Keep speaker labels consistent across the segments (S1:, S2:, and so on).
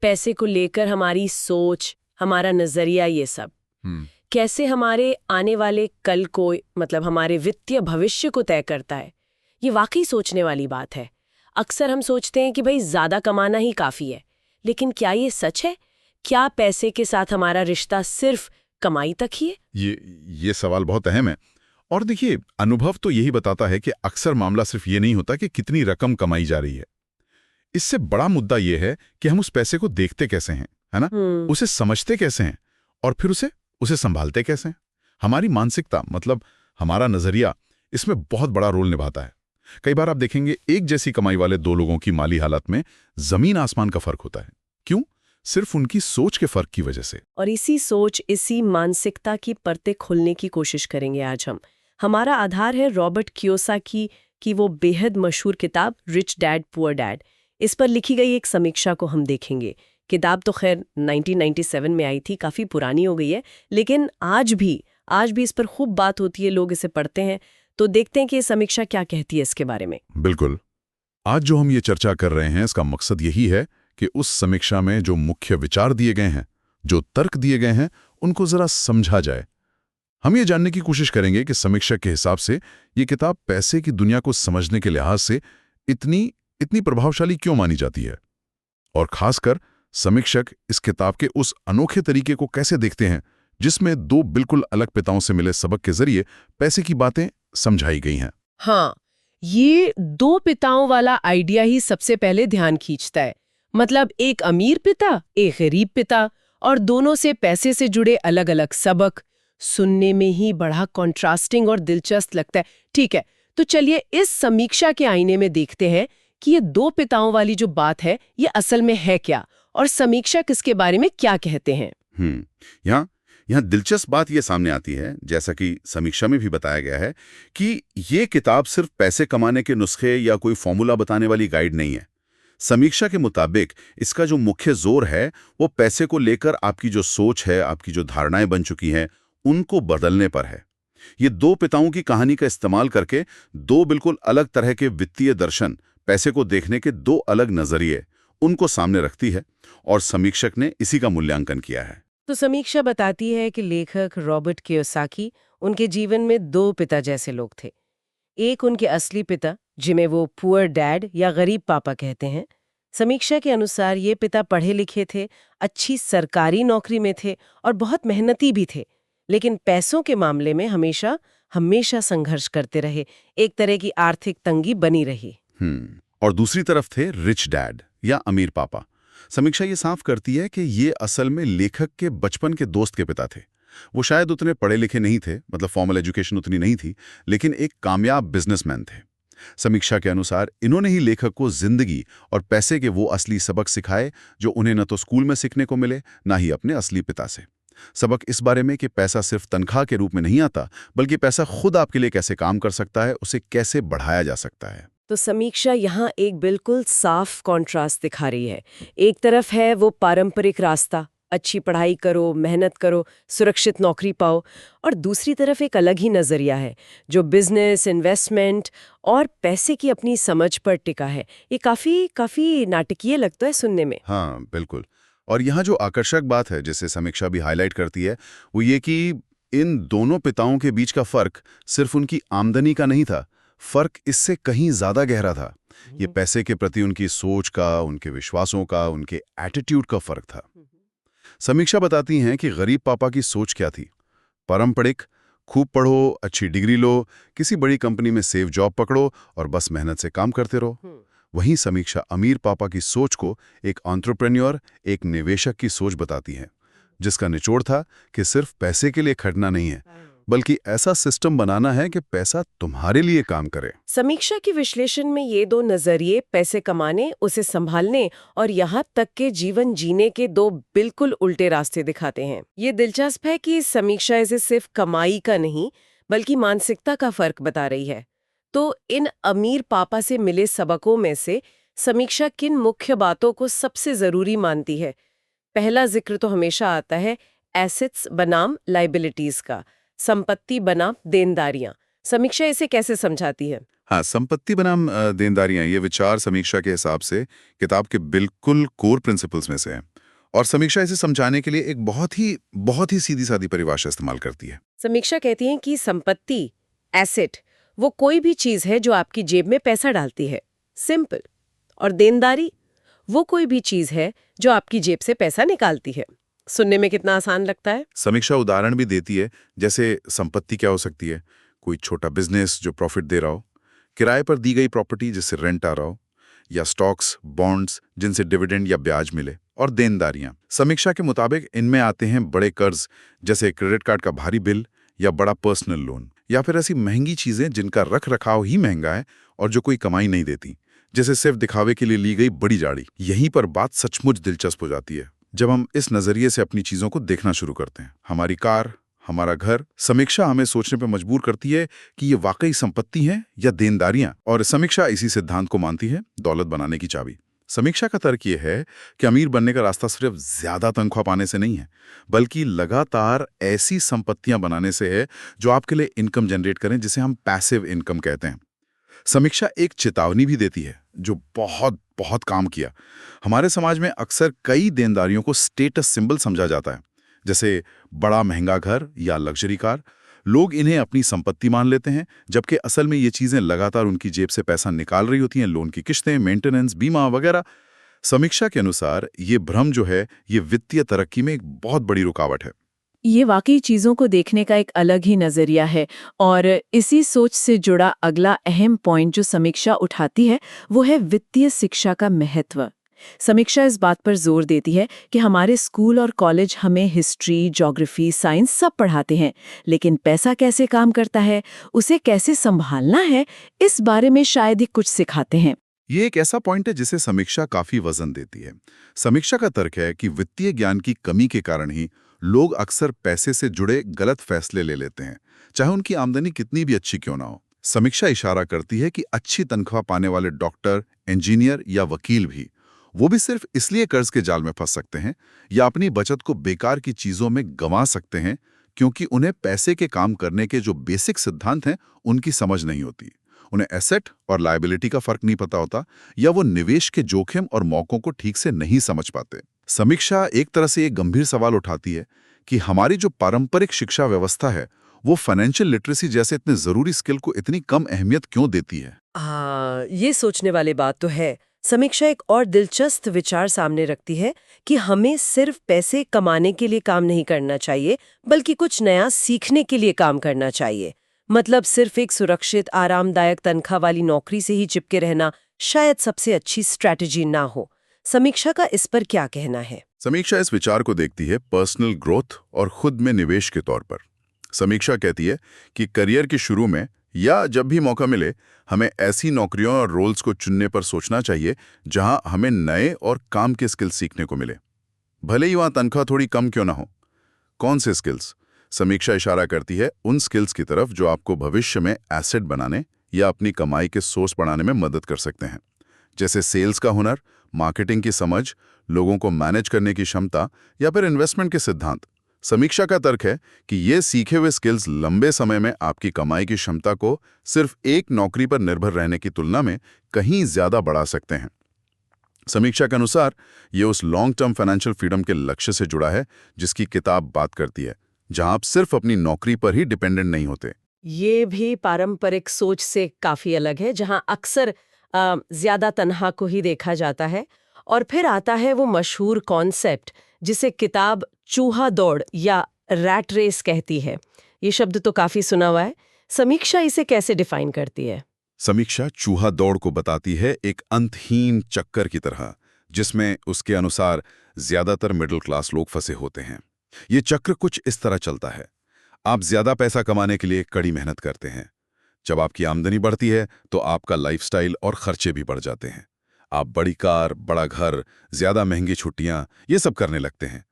S1: पैसे को लेकर हमारी सोच, हमारा नजरिया, ये सब कैसे हमारे आने वाले कल को, मतलब हमारे वित्तीय भविष्य को तय करता है, ये वाकई सोचने वाली बात है। अक्सर हम सोचते हैं कि भाई ज्यादा कमाना ही काफी है, लेकिन क्या ये सच है? क्या पैसे के साथ हमारा रिश्ता सिर्फ कमाई तक ही है?
S2: ये सवाल बहुत अहम है। और देखिए, अनुभव तो यही बताता है कि अक्सर मामला सिर्फ ये नहीं होता कि कितनी रकम कमाई जा रही है। इससे बड़ा मुद्दा ये है कि हम उस पैसे को देखते कैसे हैं, है ना? उसे समझते कैसे हैं और फिर उसे संभालते कैसे हैं। हमारी मानसिकता, मतलब हमारा नजरिया, इसमें बहुत बड़ा रोल निभाता है। कई बार आप देखेंगे एक जैसी कमाई वाले दो लोगों की माली हालत में जमीन आसमान का फर्क होता है। क्यों? सिर्फ उनकी सोच के फर्क की वजह से।
S1: और इसी सोच, इसी मानसिकता की परतें खोलने की कोशिश करेंगे आज हम। हमारा आधार है रॉबर्ट कियोसाकी की वो बेहद मशहूर किताब रिच डैड पुअर डैड। इस पर लिखी गई एक समीक्षा को हम देखेंगे। किताब तो खैर 1997 में आई थी, काफ़ी पुरानी हो गई है, लेकिन आज भी इस पर खूब बात होती है, लोग इसे पढ़ते हैं। तो देखते हैं कि ये समीक्षा क्या कहती है इसके बारे में।
S2: बिल्कुल। आज जो हम ये चर्चा कर रहे हैं, इसका मकसद यही है कि उस समीक्षा में जो मुख्य विचार दिए गए हैं, जो तर्क दिए गए हैं, उनको जरा समझा जाए। हम ये जानने की कोशिश करेंगे कि समीक्षा के हिसाब से ये किताब पैसे की दुनिया को समझने के लिहाज से इतनी प्रभावशाली क्यों मानी जाती है, और खासकर समीक्षक इस किताब के उस अनोखे तरीके को कैसे देखते हैं जिसमें दो बिल्कुल अलग पिताओं से मिले सबक के जरिए पैसे की बातें समझाई गई हैं।
S1: हाँ, ये दो पिताओं वाला आइडिया ही सबसे पहले ध्यान खींचता है। मतलब एक अमीर पिता, एक गरीब पिता, और दोनों से पैसे से जुड़े अलग अलग सबक। सुनने में ही बड़ा कॉन्ट्रास्टिंग और दिलचस्प लगता है। ठीक है, तो चलिए इस समीक्षा के आईने में देखते हैं कि ये दो पिताओं वाली जो बात है, ये असल में है क्या, और समीक्षक इसके बारे में क्या कहते हैं।
S2: यहाँ दिलचस्प बात ये सामने आती है, जैसा कि समीक्षा में भी बताया गया है, कि ये किताब सिर्फ पैसे कमाने के नुस्खे या कोई फॉर्मूला बताने वाली गाइड नहीं है। समीक्षा के मुताबिक इसका जो मुख्य जोर है वो पैसे को लेकर आपकी जो सोच है, आपकी जो धारणाएं बन चुकी हैं, उनको बदलने पर है। ये दो पिताओं की कहानी का इस्तेमाल करके दो बिल्कुल अलग तरह के वित्तीय दर्शन, पैसे को देखने के दो अलग नजरिए, उनको सामने रखती है, और समीक्षक ने इसी का मूल्यांकन किया है।
S1: तो समीक्षा बताती है कि लेखक रॉबर्ट कियोसाकी, उनके जीवन में दो पिता जैसे लोग थे। एक उनके असली पिता, जिन्हें वो पुअर डैड या गरीब पापा कहते हैं। समीक्षा के अनुसार ये पिता पढ़े लिखे थे, अच्छी सरकारी नौकरी में थे और बहुत मेहनती भी थे, लेकिन पैसों के मामले में हमेशा संघर्ष करते रहे। एक तरह की आर्थिक तंगी बनी रही।
S2: और दूसरी तरफ थे रिच डैड या अमीर पापा। समीक्षा ये साफ करती है कि ये असल में लेखक के बचपन के दोस्त के पिता थे। वो शायद उतने पढ़े लिखे नहीं थे, मतलब फॉर्मल एजुकेशन उतनी नहीं थी, लेकिन एक कामयाब बिजनेसमैन थे। समीक्षा के अनुसार इन्होंने ही लेखक को जिंदगी और पैसे के वो असली सबक सिखाए जो उन्हें न तो स्कूल में सीखने को मिले, ना ही अपने असली पिता से। सबक इस बारे में कि पैसा सिर्फ तनख्वाह के रूप में नहीं आता, बल्कि पैसा खुद आपके लिए कैसे काम कर सकता है, उसे कैसे बढ़ाया जा सकता है।
S1: तो समीक्षा यहाँ एक बिल्कुल साफ कॉन्ट्रास्ट दिखा रही है। एक तरफ है वो पारंपरिक रास्ता, अच्छी पढ़ाई करो, मेहनत करो, सुरक्षित नौकरी पाओ, और दूसरी तरफ एक अलग ही नज़रिया है जो बिजनेस, इन्वेस्टमेंट और पैसे की अपनी समझ पर टिका है। ये काफ़ी नाटकीय लगता है सुनने में।
S2: हाँ, बिल्कुल। और यहाँ जो आकर्षक बात है, जिसे समीक्षा भी हाईलाइट करती है, वो ये कि इन दोनों पिताओं के बीच का फर्क सिर्फ उनकी आमदनी का नहीं था, फर्क इससे कहीं ज्यादा गहरा था। ये पैसे के प्रति उनकी सोच का, उनके विश्वासों का, उनके एटीट्यूड का फर्क था। समीक्षा बताती हैं कि गरीब पापा की सोच क्या थी। पारंपरिक, खूब पढ़ो, अच्छी डिग्री लो, किसी बड़ी कंपनी में सेफ जॉब पकड़ो और बस मेहनत से काम करते रहो। वहीं समीक्षा अमीर पापा की सोच को एक एंटरप्रेन्योर, एक निवेशक की सोच बताती है, जिसका निचोड़ था कि सिर्फ पैसे के लिए खटना नहीं है, बल्कि ऐसा सिस्टम बनाना है कि पैसा तुम्हारे लिए काम करे।
S1: समीक्षा के विश्लेषण में ये दो नजरिए, पैसे कमाने, उसे संभालने और यहाँ तक के जीवन जीने के दो बिल्कुल उल्टे रास्ते दिखाते हैं। ये दिलचस्प है कि समीक्षा इसे सिर्फ कमाई का नहीं, बल्कि मानसिकता का फर्क बता रही है। तो इन अमीर पापा से मिले सबकों में से समीक्षा किन मुख्य बातों को सबसे जरूरी मानती है? पहला जिक्र तो हमेशा आता है एसेट्स बनाम लाइबिलिटीज का, संपत्ति बनाम देनदारियां। समीक्षा इसे कैसे समझाती है?
S2: हाँ, संपत्ति बनाम देनदारियां, ये विचार समीक्षा के हिसाब से किताब के बिल्कुल कोर प्रिंसिपल्स में से है। और समीक्षा इसे समझाने के लिए एक बहुत ही सीधी-सादी परिभाषा इस्तेमाल करती है।
S1: समीक्षा कहती है कि संपत्ति, एसेट, वो कोई भी चीज है जो आपकी जेब में पैसा डालती है, सिंपल। और देनदारी, वो कोई भी चीज है जो आपकी जेब से पैसा निकालती है। सुनने में कितना आसान लगता है।
S2: समीक्षा उदाहरण भी देती है, जैसे संपत्ति क्या हो सकती है, कोई छोटा बिजनेस जो प्रॉफिट दे रहा हो, किराए पर दी गई प्रॉपर्टी जिससे रेंट आ रहा हो, या स्टॉक्स, बॉन्ड्स जिनसे डिविडेंड या ब्याज मिले। और देनदारियां समीक्षा के मुताबिक इनमें आते हैं बड़े कर्ज, जैसे क्रेडिट कार्ड का भारी बिल या बड़ा पर्सनल लोन, या फिर ऐसी महंगी चीजें जिनका रख रखाव ही महंगा है और जो कोई कमाई नहीं देती, जैसे सिर्फ दिखावे के लिए ली गई बड़ी गाड़ी। यहीं पर बात सचमुच दिलचस्प हो जाती है जब हम इस नजरिए से अपनी चीजों को देखना शुरू करते हैं। हमारी कार, हमारा घर। समीक्षा हमें सोचने पर मजबूर करती है कि ये वाकई संपत्ति है या देनदारियां, और समीक्षा इसी सिद्धांत को मानती है दौलत बनाने की चाबी। समीक्षा का तर्क ये है कि अमीर बनने का रास्ता सिर्फ ज्यादा तनख्वाह पाने से नहीं है, बल्कि लगातार ऐसी संपत्तियां बनाने से है जो आपके लिए इनकम जनरेट करें, जिसे हम पैसिव इनकम कहते हैं। समीक्षा एक चेतावनी भी देती है जो बहुत बहुत काम किया। हमारे समाज में अक्सर कई देनदारियों को स्टेटस सिंबल समझा जाता है, जैसे बड़ा महंगा घर या लग्जरी कार। लोग इन्हें अपनी संपत्ति मान लेते हैं, जबकि असल में ये चीजें लगातार उनकी जेब से पैसा निकाल रही होती हैं, लोन की किश्तें, मेंटेनेंस, बीमा वगैरह। समीक्षा के अनुसार ये भ्रम जो है, ये वित्तीय तरक्की में एक बहुत बड़ी रुकावट है।
S3: ये वाकई चीज़ों को देखने का एक अलग ही नज़रिया है। और इसी सोच से जुड़ा अगला अहम पॉइंट जो समीक्षा उठाती है वो है वित्तीय शिक्षा का महत्व। समीक्षा इस बात पर जोर देती है कि हमारे स्कूल और कॉलेज हमें हिस्ट्री, ज्योग्राफी, साइंस सब पढ़ाते हैं, लेकिन पैसा कैसे काम करता है, उसे कैसे संभालना है, इस बारे में शायद ही कुछ सिखाते हैं।
S2: ये एक ऐसा पॉइंट है जिसे समीक्षा काफी वजन देती है। समीक्षा का तर्क है कि वित्तीय ज्ञान की कमी के कारण ही लोग अक्सर पैसे से जुड़े गलत फैसले ले लेते हैं, चाहे उनकी आमदनी कितनी भी अच्छी क्यों ना हो। समीक्षा इशारा करती है कि अच्छी तनख्वाह पाने वाले डॉक्टर, इंजीनियर या वकील भी, वो भी सिर्फ इसलिए कर्ज के जाल में फंस सकते हैं या अपनी बचत को बेकार की चीजों में गंवा सकते हैं क्योंकि उन्हें पैसे के काम करने के जो बेसिक सिद्धांत हैं उनकी समझ नहीं होती। उन्हें एसेट और लायबिलिटी का फर्क नहीं पता होता, या वो निवेश के जोखिम और मौकों को ठीक से नहीं समझ पाते। समीक्षा एक तरह से एक गंभीर सवाल उठाती है कि हमारी जो पारंपरिक शिक्षा व्यवस्था है वो फाइनेंशियल लिटरेसी जैसे इतने जरूरी स्किल को इतनी कम अहमियत क्यों देती है।
S1: हाँ, ये सोचने वाली बात तो है। समीक्षा एक और दिलचस्प विचार सामने रखती है कि हमें सिर्फ पैसे कमाने के लिए काम नहीं करना चाहिए, बल्कि कुछ नया सीखने के लिए काम करना चाहिए। मतलब सिर्फ एक सुरक्षित, आरामदायक तनख्वाह वाली नौकरी से ही चिपके रहना शायद सबसे अच्छी स्ट्रैटेजी ना हो। समीक्षा का इस पर क्या कहना है?
S2: समीक्षा इस विचार को देखती है पर्सनल ग्रोथ और खुद में निवेश के तौर पर। समीक्षा कहती है कि करियर के शुरू में या जब भी मौका मिले, हमें ऐसी नौकरियों और रोल्स को चुनने पर सोचना चाहिए जहां हमें नए और काम के स्किल्स सीखने को मिले, भले ही वहां तनख्वाह थोड़ी कम क्यों ना हो। कौन से स्किल्स? समीक्षा इशारा करती है उन स्किल्स की तरफ जो आपको भविष्य में एसेट बनाने या अपनी कमाई के सोर्स बढ़ाने में मदद कर सकते हैं, जैसे सेल्स का हुनर, मार्केटिंग की समझ, लोगों को मैनेज करने की क्षमता, या फिर इन्वेस्टमेंट के सिद्धांत। समीक्षा का तर्क है कि ये सीखे हुए स्किल्स लंबे समय में आपकी कमाई की क्षमता को सिर्फ एक नौकरी पर निर्भर रहने की तुलना में कहीं ज्यादा बढ़ा सकते हैं। समीक्षा के अनुसार ये उस लॉन्ग टर्म फाइनेंशियल फ्रीडम के लक्ष्य से जुड़ा है जिसकी किताब बात करती है, जहां आप सिर्फ अपनी नौकरी पर ही डिपेंडेंट नहीं होते।
S1: ये भी पारंपरिक सोच से काफी अलग है, जहां अक्सर ज्यादा तनख्वाह को ही देखा जाता है। और फिर आता है वो मशहूर कॉन्सेप्ट जिसे किताब चूहा दौड़ या रैट रेस कहती है। ये शब्द तो काफी सुना हुआ है। समीक्षा इसे कैसे डिफाइन करती है?
S2: समीक्षा चूहा दौड़ को बताती है एक अंतहीन चक्कर की तरह, जिसमें उसके अनुसार ज्यादातर मिडिल क्लास लोग फंसे होते हैं। ये चक्र कुछ इस तरह चलता है। आप ज्यादा पैसा कमाने के लिए कड़ी मेहनत करते हैं। जब आपकी आमदनी बढ़ती है तो आपका लाइफस्टाइल और खर्चे भी बढ़ जाते हैं। आप बड़ी कार, बड़ा घर, ज्यादा महंगी छुट्टियां, ये सब करने लगते हैं।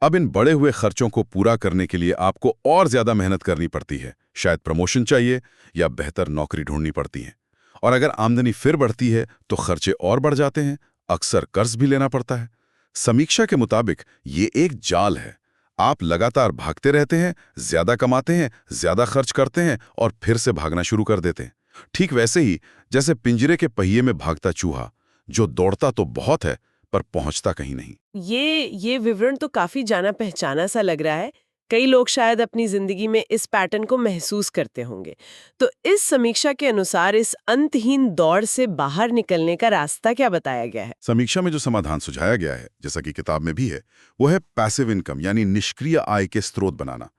S2: अब इन बढ़े हुए खर्चों को पूरा करने के लिए आपको और ज्यादा मेहनत करनी पड़ती है। शायद प्रमोशन चाहिए या बेहतर नौकरी ढूंढनी पड़ती है। और अगर आमदनी फिर बढ़ती है तो खर्चे और बढ़ जाते हैं, अक्सर कर्ज भी लेना पड़ता है। समीक्षा के मुताबिक ये एक जाल है। आप लगातार भागते रहते हैं, ज्यादा कमाते हैं, ज्यादा खर्च करते हैं और फिर से भागना शुरू कर देते हैं। ठीक वैसे ही जैसे पिंजरे के पहिए में भागता चूहा, जो दौड़ता तो बहुत है पर पहुंचता कहीं नहीं।
S1: ये विवरण तो काफी जाना पहचाना सा लग रहा है। कई लोग शायद अपनी जिंदगी में इस पैटर्न को महसूस करते होंगे। तो इस समीक्षा के अनुसार इस अंतहीन दौड़ से बाहर निकलने का रास्ता क्या बताया गया है?
S2: समीक्षा में जो समाधान सुझाया गया है, जैसा कि किताब में भी है, वो है पैसिव इनकम यानी निष्क्रिय आय के स्रोत बनाना।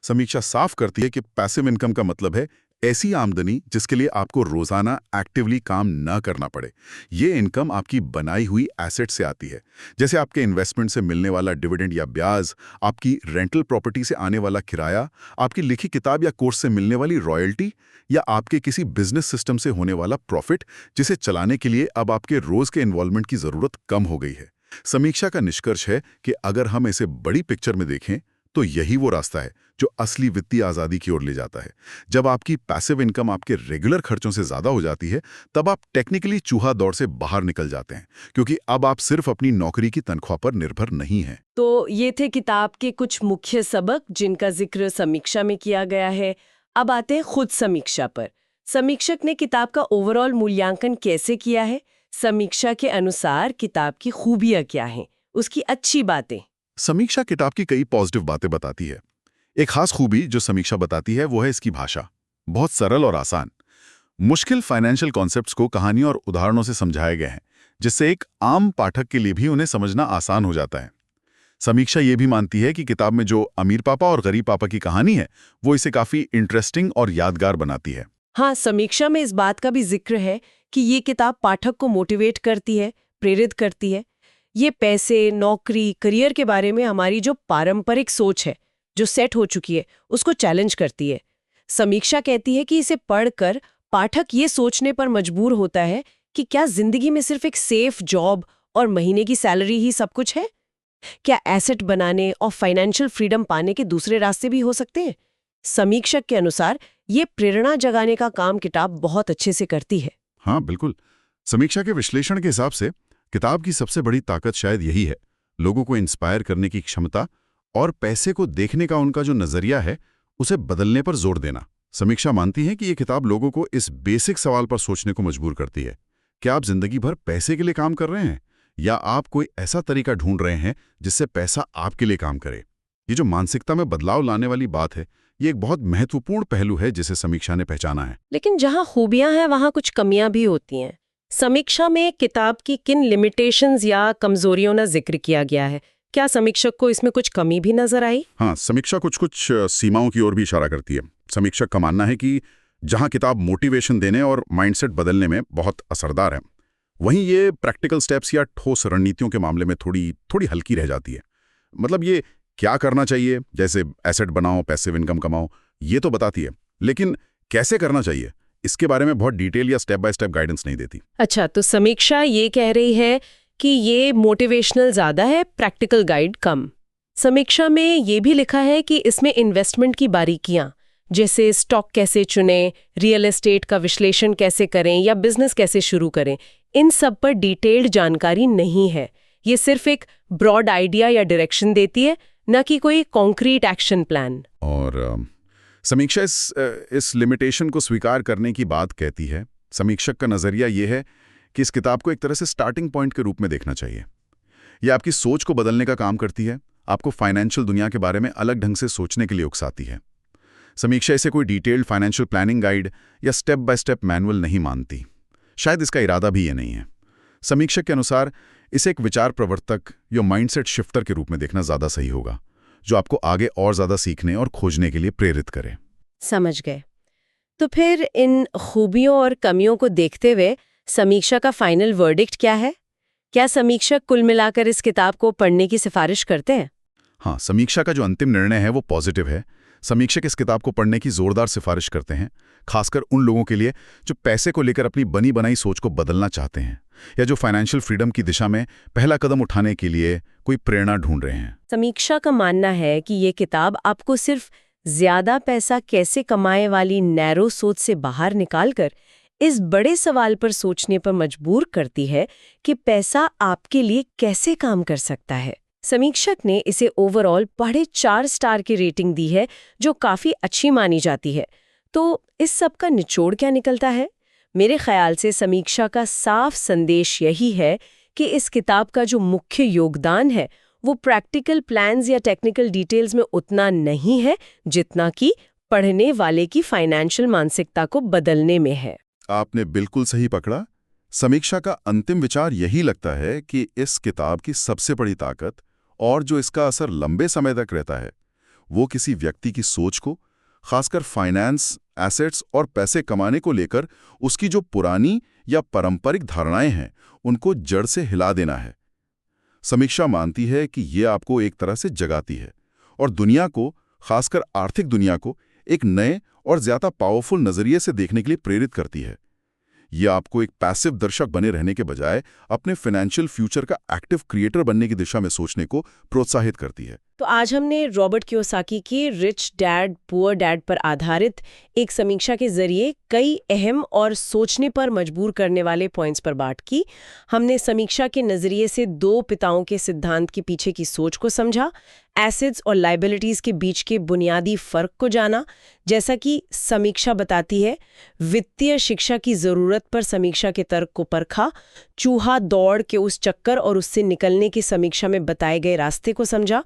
S2: समीक्षा साफ करती है कि पैसिव इनकम का मतलब है ऐसी आमदनी जिसके लिए आपको रोजाना एक्टिवली काम न करना पड़े। ये इनकम आपकी बनाई हुई एसेट से आती है, जैसे आपके इन्वेस्टमेंट से मिलने वाला डिविडेंड या ब्याज, आपकी रेंटल प्रॉपर्टी से आने वाला किराया, आपकी लिखी किताब या कोर्स से मिलने वाली रॉयल्टी, या आपके किसी बिजनेस सिस्टम से होने वाला प्रॉफिट, जिसे चलाने के लिए अब आपके रोज के इन्वॉल्वमेंट की जरूरत कम हो गई है। समीक्षा का निष्कर्ष है कि अगर हम इसे बड़ी पिक्चर में देखें तो यही वो रास्ता है जो असली वित्तीय आजादी की ओर ले जाता है। जब आपकी पैसिव इनकम आपके रेगुलर खर्चों से ज्यादा हो जाती है, तब आप टेक्निकली चूहा दौड़ से बाहर निकल जाते हैं, क्योंकि अब आप सिर्फ अपनी नौकरी की तनख्वाह पर निर्भर नहीं हैं।
S1: तो ये थे किताब के कुछ मुख्य सबक जिनका जिक्र समीक्षा में किया गया है। अब आते हैं खुद समीक्षा पर। समीक्षक ने किताब का ओवरऑल मूल्यांकन कैसे किया है? समीक्षा के अनुसार किताब की खूबियां क्या हैं, उसकी अच्छी बातें?
S2: समीक्षा किताब की कई पॉजिटिव बातें बताती है। एक खास खूबी जो समीक्षा बताती है वो है इसकी भाषा, बहुत सरल और आसान। मुश्किल फाइनेंशियल कॉन्सेप्ट्स को कहानियों और उदाहरणों से समझाए गए हैं, जिससे एक आम पाठक के लिए भी उन्हें समझना आसान हो जाता है। समीक्षा ये भी मानती है कि किताब में जो अमीर पापा और गरीब पापा की कहानी है, वो इसे काफी इंटरेस्टिंग और यादगार बनाती है।
S1: हाँ, समीक्षा में इस बात का भी जिक्र है कि ये किताब पाठक को मोटिवेट करती है, प्रेरित करती है। ये पैसे, नौकरी, करियर के बारे में हमारी जो पारंपरिक सोच है, जो सेट हो चुकी है, उसको चैलेंज करती है। समीक्षा कहती है कि इसे पढ़कर पाठक ये सोचने पर मजबूर होता है कि क्या जिंदगी में सिर्फ एक सेफ जॉब और महीने की सैलरी ही सब कुछ है? क्या एसेट बनाने और फाइनेंशियल फ्रीडम पाने के दूसरे रास्ते भी हो सकते हैं? समीक्षक के अनुसार ये प्रेरणा जगाने का काम किताब बहुत अच्छे से करती है।
S2: हाँ बिल्कुल। समीक्षा के विश्लेषण के हिसाब से किताब की सबसे बड़ी ताकत शायद यही है, लोगों को इंस्पायर करने की क्षमता और पैसे को देखने का उनका जो नजरिया है, उसे बदलने पर जोर देना। समीक्षा मानती है कि ये किताब लोगों को इस बेसिक सवाल पर सोचने को मजबूर करती है, क्या आप जिंदगी भर पैसे के लिए काम कर रहे हैं या आप कोई ऐसा तरीका ढूंढ रहे हैं जिससे पैसा आपके लिए काम करे। ये जो मानसिकता में बदलाव लाने वाली बात है, ये एक बहुत महत्वपूर्ण पहलू है जिसे समीक्षा ने पहचाना है।
S1: लेकिन जहाँ खूबियां हैं वहाँ कुछ कमियां भी होती हैं। समीक्षा में किताब की किन लिमिटेशंस या कमजोरियों का जिक्र किया गया है? क्या समीक्षक को इसमें कुछ कमी भी नजर आई?
S2: हाँ, समीक्षा कुछ सीमाओं की ओर भी इशारा करती है। समीक्षक का मानना है कि जहां किताब मोटिवेशन देने और माइंडसेट बदलने में बहुत असरदार है, वहीं ये प्रैक्टिकल स्टेप्स या ठोस रणनीतियों के मामले में थोड़ी हल्की रह जाती है। मतलब ये क्या करना चाहिए, जैसे एसेट बनाओ, पैसिव इनकम कमाओ, ये तो बताती है, लेकिन कैसे करना चाहिए इसके बारे में बहुत डिटेल या स्टेप बाय स्टेप गाइडेंस नहीं देती।
S1: अच्छा, तो समीक्षा ये कह रही है कि ये मोटिवेशनल ज्यादा है, प्रैक्टिकल गाइड कम। समीक्षा में ये भी लिखा है कि इसमें इन्वेस्टमेंट की बारीकियां, जैसे स्टॉक कैसे चुनें, रियल एस्टेट का विश्लेषण कैसे करें या बिजनेस कैसे शुरू करें, इन सब पर डिटेल्ड जानकारी नहीं है। ये सिर्फ एक ब्रॉड आइडिया या डायरेक्शन देती है, न कि कोई कॉन्क्रीट एक्शन प्लान।
S2: और समीक्षा इस लिमिटेशन को स्वीकार करने की बात कहती है। समीक्षक का नजरिया यह है कि इस किताब को एक तरह से स्टार्टिंग पॉइंट के रूप में देखना चाहिए। यह आपकी सोच को बदलने का काम करती है, आपको फाइनेंशियल दुनिया के बारे में अलग ढंग से सोचने के लिए उकसाती है। समीक्षा इसे कोई डिटेल्ड फाइनेंशियल प्लानिंग गाइड या स्टेप बाय स्टेप मैनुअल नहीं मानती। शायद इसका इरादा भी ये नहीं है। समीक्षक के अनुसार इसे एक विचार प्रवर्तक या माइंडसेट शिफ्टर के रूप में देखना ज्यादा सही होगा, जो आपको आगे और ज्यादा सीखने और खोजने के लिए प्रेरित करे।
S1: समझ गए। तो फिर इन खूबियों और कमियों को देखते हुए समीक्षा का फाइनल वर्डिक्ट क्या है? क्या समीक्षक कुल मिलाकर इस किताब को पढ़ने की सिफारिश करते हैं?
S2: हाँ, समीक्षा का जो अंतिम निर्णय है वो पॉजिटिव है। समीक्षक इस किताब को पढ़ने की जोरदार सिफारिश करते हैं, खासकर उन लोगों के लिए जो पैसे को लेकर अपनी बनी बनाई सोच को बदलना चाहते हैं या जो फाइनेंशियल फ्रीडम की दिशा में पहला कदम उठाने के लिए कोई प्रेरणा ढूंढ रहे हैं।
S1: समीक्षा का मानना है कि ये किताब आपको सिर्फ ज्यादा पैसा कैसे कमाए वाली नैरो सोच से बाहर निकालकर इस बड़े सवाल पर सोचने पर मजबूर करती है कि पैसा आपके लिए कैसे काम कर सकता है।
S4: समीक्षक ने इसे ओवरऑल 4.5 स्टार की रेटिंग दी है, जो काफी अच्छी मानी जाती है। तो इस सब का निचोड़ क्या निकलता है? मेरे ख्याल से समीक्षा का साफ संदेश यही है कि इस किताब का जो मुख्य योगदान है वो प्रैक्टिकल प्लान्स या टेक्निकल डिटेल्स में उतना नहीं है जितना कि पढ़ने वाले की फाइनेंशियल मानसिकता को बदलने में है।
S2: आपने बिल्कुल सही पकड़ा। समीक्षा का अंतिम विचार यही लगता है कि इस किताब की सबसे बड़ी ताकत और जो इसका असर लंबे समय तक रहता है, वो किसी व्यक्ति की सोच को, खासकर फाइनेंस, एसेट्स और पैसे कमाने को लेकर उसकी जो पुरानी या पारंपरिक धारणाएं हैं, उनको जड़ से हिला देना है। समीक्षा मानती है कि ये आपको एक तरह से जगाती है और दुनिया को, खासकर आर्थिक दुनिया को, एक नए और ज्यादा पावरफुल नजरिए से देखने के लिए प्रेरित करती है। ये आपको एक पैसिव दर्शक बने रहने के बजाय अपने फाइनेंशियल फ्यूचर का एक्टिव क्रिएटर बनने की दिशा में सोचने को प्रोत्साहित करती है।
S4: तो आज हमने रॉबर्ट कियोसाकी की रिच डैड पुअर डैड पर आधारित एक समीक्षा के जरिए कई अहम और सोचने पर मजबूर करने वाले पॉइंट्स पर बात की। हमने समीक्षा के नजरिए से दो पिताओं के सिद्धांत के पीछे की सोच को समझा, एसेट्स और लायबिलिटीज के बीच के बुनियादी फर्क को जाना। जैसा कि समीक्षा बताती है, वित्तीय शिक्षा की जरूरत पर समीक्षा के तर्क को परखा, चूहा दौड़ के उस चक्कर और उससे निकलने की समीक्षा में बताए गए रास्ते को समझा,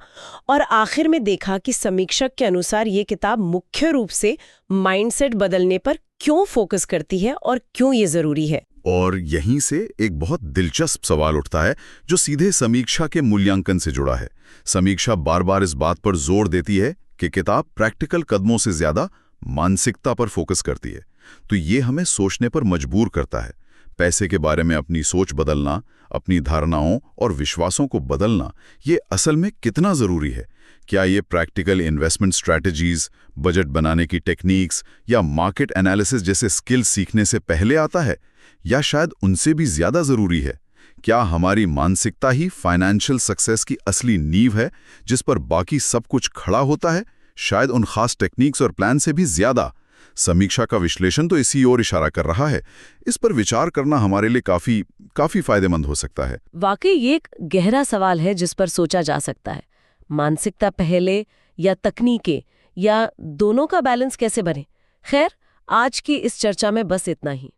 S4: और आखिर में देखा कि समीक्षक के अनुसार ये किताब मुख्य रूप से माइंडसेट बदलने पर क्यों फोकस करती है और क्यों ये जरूरी है।
S2: और यहीं से एक बहुत दिलचस्प सवाल उठता है जो सीधे समीक्षा के मूल्यांकन से जुड़ा है। समीक्षा बार बार इस बात पर जोर देती है कि किताब प्रैक्टिकल कदमों से ज्यादा मानसिकता पर फोकस करती है। तो ये हमें सोचने पर मजबूर करता है। पैसे के बारे में अपनी सोच बदलना, अपनी धारणाओं और विश्वासों को बदलना, ये असल में कितना जरूरी है। क्या ये प्रैक्टिकल इन्वेस्टमेंट स्ट्रैटेजीज, बजट बनाने की टेक्निक्स या मार्केट एनालिसिस जैसे स्किल सीखने से पहले आता है, या शायद उनसे भी ज्यादा जरूरी है? क्या हमारी मानसिकता ही फाइनेंशियल सक्सेस की असली नींव है जिस पर बाकी सब कुछ खड़ा होता है? शायद उन खास टेक्निक्स और प्लान से भी ज्यादा। समीक्षा का विश्लेषण तो इसी ओर इशारा कर रहा है। इस पर विचार करना हमारे लिए काफी फायदेमंद हो सकता है।
S4: वाकई ये एक गहरा सवाल है जिस पर सोचा जा सकता है। मानसिकता पहले या तकनीकें, या दोनों का बैलेंस कैसे बने? खैर, आज की इस चर्चा में बस इतना ही।